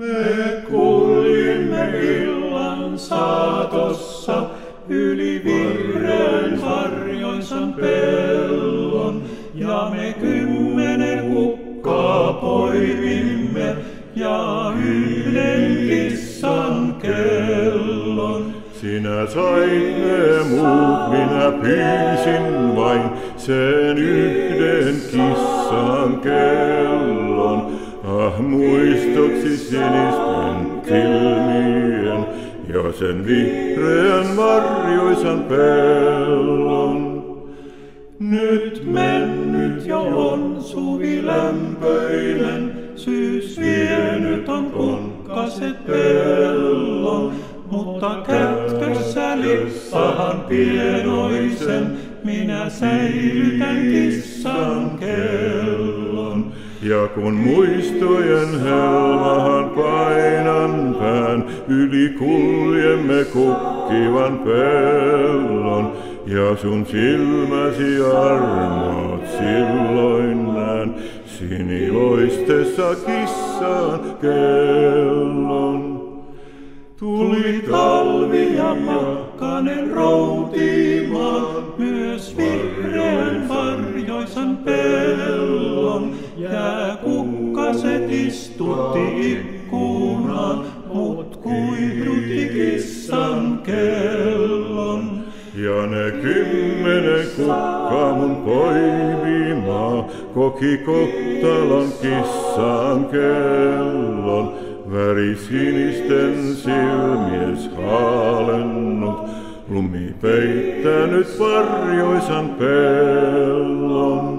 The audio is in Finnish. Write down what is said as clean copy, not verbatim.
Me kuljimme illan saatossa yli vihreän varjoisan pellon, ja me 10 kukkaa poimimme ja 1 kissan kellon. Sinä sait ne muut, minä pyysin vain sen 1 kissan kellon. Ah, muistoksi sinisten silmien ja sen vihreän varjoisan pellon. Nyt mennyt jo on suvi lämpöinen, syys vienyt on kukkaset pellon, mutta kätkössä lippahan pienoisen, minä säilytän kissan kellon. Ja kun muistojen helmahan painan pään, yli kuljemme kukkivan pellon, ja sun silmäsi armot silloin näen, siniloistessa kissan kellon. Tuli talvi ja pakkanen routimaan, myös vihreän varjoisan pellon. Jääkukkaset istutti ikkunaan, mut kuihdutti kissan kellon. Ja ne 10 kukkaa mun poimimaa koki kohtalon kissan kellon. Värisinisten silmies haalennut, lumi peittänyt varjoisan pellon.